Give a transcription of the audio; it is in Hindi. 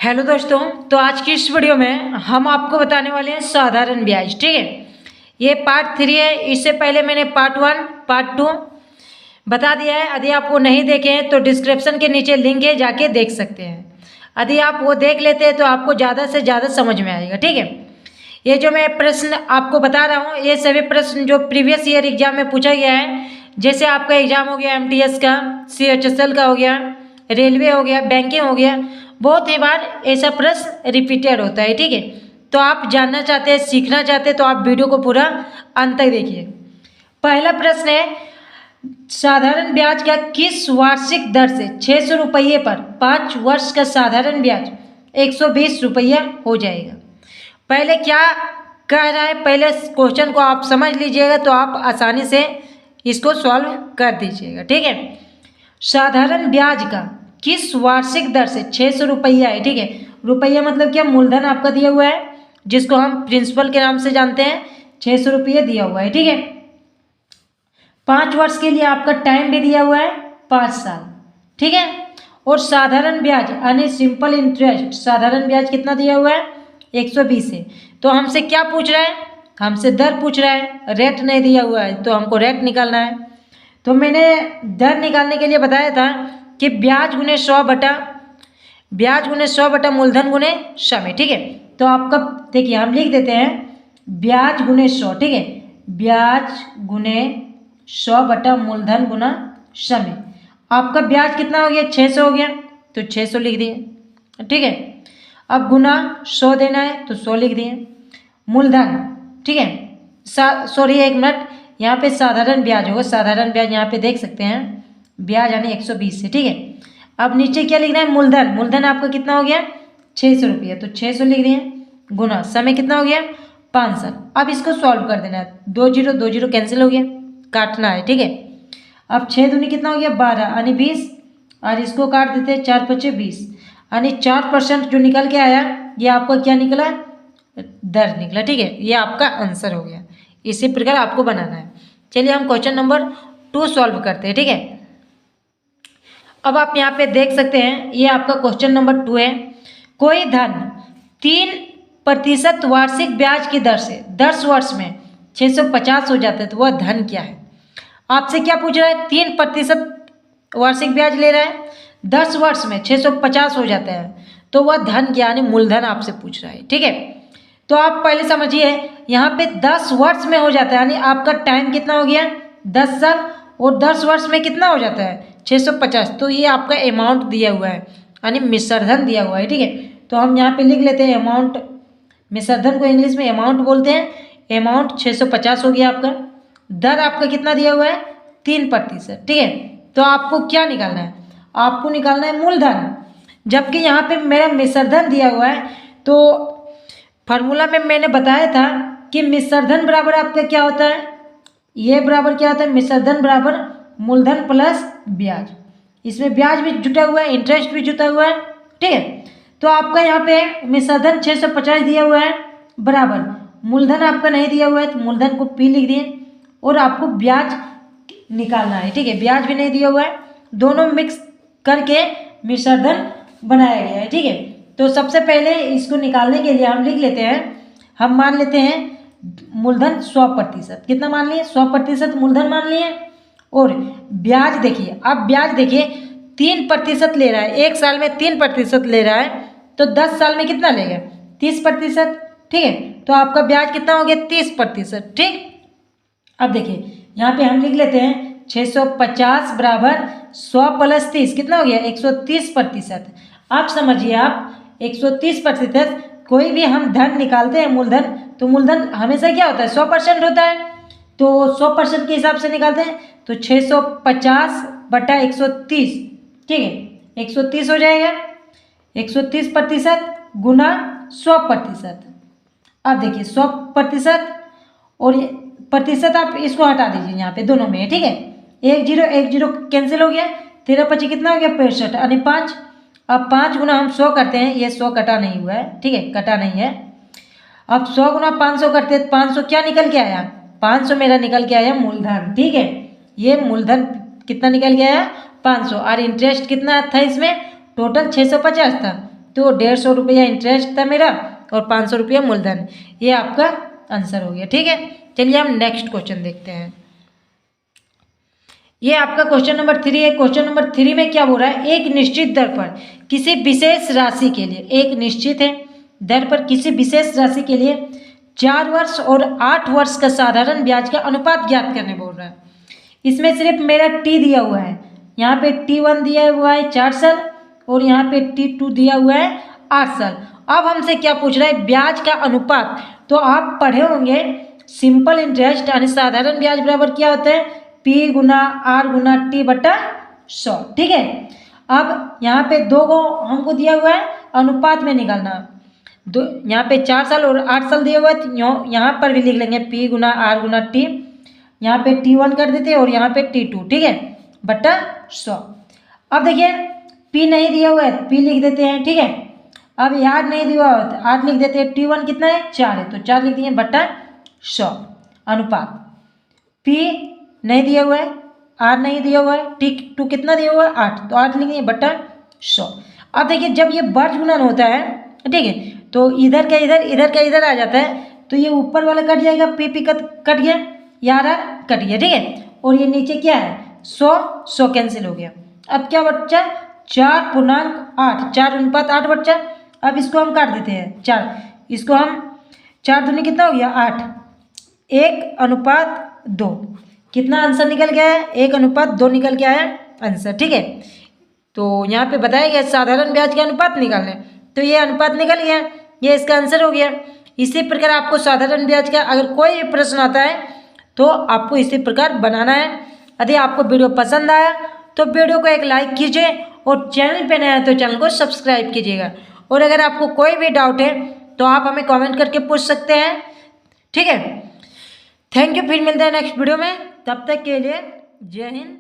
हेलो दोस्तों, तो आज की इस वीडियो में हम आपको बताने वाले हैं साधारण ब्याज। ठीक है, ये पार्ट 3 है। इससे पहले मैंने पार्ट 1 पार्ट 2 बता दिया है। यदि आप वो नहीं देखे हैं तो डिस्क्रिप्शन के नीचे लिंक है, जाके देख सकते हैं। यदि आप वो देख लेते हैं तो आपको ज़्यादा से ज़्यादा समझ में आएगा। ठीक है, ये जो मैं प्रश्न आपको बता रहा हूँ ये सभी प्रश्न जो प्रीवियस ईयर एग्जाम में पूछा गया है। जैसे आपका एग्जाम हो गया MTS का, CHSL का हो गया, रेलवे हो गया, बैंकिंग हो गया, बहुत ही बार ऐसा प्रश्न रिपीटेड होता है। ठीक है, तो आप जानना चाहते हैं, सीखना चाहते हैं तो आप वीडियो को पूरा अंत तक देखिए। पहला प्रश्न है, साधारण ब्याज का किस वार्षिक दर से 600 रुपये पर 5 वर्ष का साधारण ब्याज 120 रुपया हो जाएगा। पहले क्या कह रहा है, पहले क्वेश्चन को आप समझ लीजिएगा तो आप आसानी से इसको सॉल्व कर दीजिएगा। ठीक है, साधारण ब्याज का किस वार्षिक दर से 600 रुपया है। ठीक है, रुपया मतलब क्या, मूलधन आपका दिया हुआ है जिसको हम प्रिंसिपल के नाम से जानते हैं। 600 रुपये दिया हुआ है। ठीक है, 5 वर्ष के लिए आपका टाइम भी दिया हुआ है 5 साल। ठीक है, और साधारण ब्याज यानी सिंपल इंटरेस्ट, साधारण ब्याज कितना दिया हुआ है 120 है। तो हमसे क्या पूछ रहा है, हमसे दर पूछ रहा है, रेट नहीं दिया हुआ है तो हमको रेट निकालना है। तो मैंने दर निकालने के लिए बताया था कि ब्याज गुने 100 बटा मूलधन गुने समय। ठीक है, तो आपका देखिए हम लिख देते हैं ब्याज गुने 100। ठीक है, ब्याज गुने 100 बटा मूलधन गुना समय। आपका ब्याज कितना हो गया, 600 हो गया तो 600 लिख दिए। ठीक है, अब गुना 100 देना है तो 100 लिख दिए। मूलधन, ठीक है, सॉरी एक मिनट, यहाँ पे साधारण ब्याज होगा, साधारण ब्याज यहाँ पे देख सकते हैं, ब्याज यानी 120 है। ठीक है, अब नीचे क्या लिखना है, मूलधन, मूलधन आपका कितना हो गया 600 रुपया तो 600 लिख दिए, गुना समय कितना हो गया 5 साल। अब इसको सॉल्व कर देना है, 2 0 कैंसिल हो गया, काटना है। ठीक है, अब 6 दूनी कितना हो गया 12 यानी 20, और इसको काट देते हैं 4 5 20 यानी 4% जो निकल के आया ये आपका क्या निकला, दर निकला। ठीक है, ये आपका आंसर हो गया। इसी प्रकार आपको बनाना है। चलिए हम क्वेश्चन नंबर 2 सॉल्व करते हैं। ठीक है, अब आप यहाँ पे देख सकते हैं ये आपका क्वेश्चन नंबर 2 है। कोई धन 3% वार्षिक ब्याज की दर से 10 वर्ष में 650 हो जाता है तो वह धन क्या है। आपसे क्या पूछ रहा है, 3% वार्षिक ब्याज ले रहा है, 10 वर्ष में 650 हो जाता है तो वह धन क्या, यानी मूलधन आपसे पूछ रहा है। ठीक है, तो आप पहले समझिए यहाँ पे 10 वर्ष में हो जाता है यानी आपका टाइम कितना हो गया 10 साल, और 10 वर्ष में कितना हो जाता है 650, तो ये आपका अमाउंट दिया हुआ है यानी मिश्रधन दिया हुआ है। ठीक है, तो हम यहाँ पे लिख लेते हैं अमाउंट, मिश्रधन को इंग्लिश में अमाउंट बोलते हैं। अमाउंट 650 हो गया आपका, दर आपका कितना दिया हुआ है 3%। ठीक है, तो आपको क्या निकालना है, आपको निकालना है मूलधन, जबकि यहाँ पे मेरा मिश्रधन दिया हुआ है। तो फार्मूला में मैंने बताया था कि मिश्रधन बराबर आपका क्या होता है, ये बराबर क्या होता है, मिश्रधन बराबर मूलधन प्लस ब्याज। इसमें ब्याज भी जुटा हुआ है, इंटरेस्ट भी जुटा हुआ है। ठीक है, तो आपका यहाँ पे मिश्रधन 650 दिया हुआ है बराबर मूलधन आपका नहीं दिया हुआ है तो मूलधन को P लिख दिए, और आपको ब्याज निकालना है। ठीक है, ब्याज भी नहीं दिया हुआ है, दोनों मिक्स करके मिश्रधन बनाया गया है। ठीक है, तो सबसे पहले इसको निकालने के लिए हम लिख लेते हैं, हम मान लेते हैं मूलधन 100%, कितना मान लिए 100% मूलधन मान लिए, और ब्याज देखिए, अब ब्याज देखिए 3% ले रहा है, एक साल में 3% ले रहा है तो 10 साल में कितना लेगा 30%। ठीक है, तो आपका ब्याज कितना हो गया 30%। ठीक, अब देखिए यहाँ पे हम लिख लेते हैं 650 बराबर 100 प्लस 30 कितना हो गया 130%। आप समझिए, आप 130%, कोई भी हम धन निकालते हैं मूलधन, तो मूलधन हमेशा क्या होता है 100% होता है, तो 100% के हिसाब से निकालते हैं तो 650 बटा 130। ठीक है, 130 हो जाएगा, 130% गुना 100%। अब देखिए 100% और प्रतिशत आप इसको हटा दीजिए यहाँ पे दोनों में। ठीक है, 1 0 कैंसिल हो गया, 13 25 कितना हो गया 65 यानी 5। अब 5 गुना हम 100 करते हैं, ये 100 कटा नहीं हुआ है। ठीक है, कटा नहीं है। अब 100 गुना 500 करते हैं, 500 क्या निकल के आया 500 मेरा निकल के आया मूलधन। ठीक है, ये मूलधन कितना निकल के आया 500, और इंटरेस्ट कितना था इसमें, टोटल 650 था तो 150 रुपया इंटरेस्ट था मेरा और 500 रुपया मूलधन। ये आपका आंसर हो गया। ठीक है, चलिए हम नेक्स्ट क्वेश्चन देखते हैं। ये आपका क्वेश्चन नंबर 3 है। क्वेश्चन नंबर 3 में क्या बोल रहा है, एक निश्चित दर पर किसी विशेष राशि के लिए, एक निश्चित है दर पर किसी विशेष राशि के लिए 4 वर्ष और 8 वर्ष का साधारण ब्याज का अनुपात ज्ञात करने बोल रहा है। इसमें सिर्फ मेरा टी दिया हुआ है, यहाँ पे T1 दिया हुआ है 4 साल और यहाँ पे T2 दिया हुआ है 8 साल। अब हमसे क्या पूछ रहा है, ब्याज का अनुपात। तो आप पढ़े होंगे सिंपल इंटरेस्ट यानी साधारण ब्याज बराबर क्या होता है, P गुना R गुना T बटा 100। ठीक है, अब यहाँ पे 2 को हमको दिया हुआ है अनुपात में निकालना। दो यहाँ पे 4 साल और 8 साल दिया हुआ है, तो यहाँ पर भी लिख लेंगे P गुना R गुना T, यहाँ पे T1 कर देते हैं और यहाँ पे T2। ठीक है, बटा 100। अब देखिए P नहीं दिया हुआ है, P लिख देते हैं। ठीक है, अब यार नहीं दिया हुआ है 8 लिख देते हैं। T1 कितना है 4 है, तो 4 लिख दिए बटा 100 अनुपात। P नहीं दिया हुआ है, R नहीं दिया हुआ है, T2 कितना दिया हुआ है 8, तो 8 लिख दिए बटा 100। अब देखिए जब ये वर्ग गुणन होता है, ठीक है, तो इधर का इधर आ जाता है, तो ये ऊपर वाला कट जाएगा, P कट गया, यार कट गया। ठीक है, और ये नीचे क्या है 100 कैंसिल हो गया। अब क्या बच्चा 4/8, 4 अनुपात 8 बच्चा। अब इसको हम काट देते हैं 4, इसको हम 4 दूनी कितना हो गया 8, 1/2। कितना आंसर निकल गया है, 1/2 निकल गया है आंसर। ठीक है, तो यहाँ पे बताया गया साधारण ब्याज के अनुपात निकालने, तो ये अनुपात निकल गया, ये इसका आंसर हो गया। इसी प्रकार आपको साधारण ब्याज का अगर कोई भी प्रश्न आता है तो आपको इसी प्रकार बनाना है। यदि आपको वीडियो पसंद आया तो वीडियो को एक लाइक कीजिए और चैनल पे नया है तो चैनल को सब्सक्राइब कीजिएगा। और अगर आपको कोई भी डाउट है तो आप हमें कमेंट करके पूछ सकते हैं। ठीक है, थैंक यू, फिर मिलते हैं नेक्स्ट वीडियो में, तब तक के लिए जय हिंद।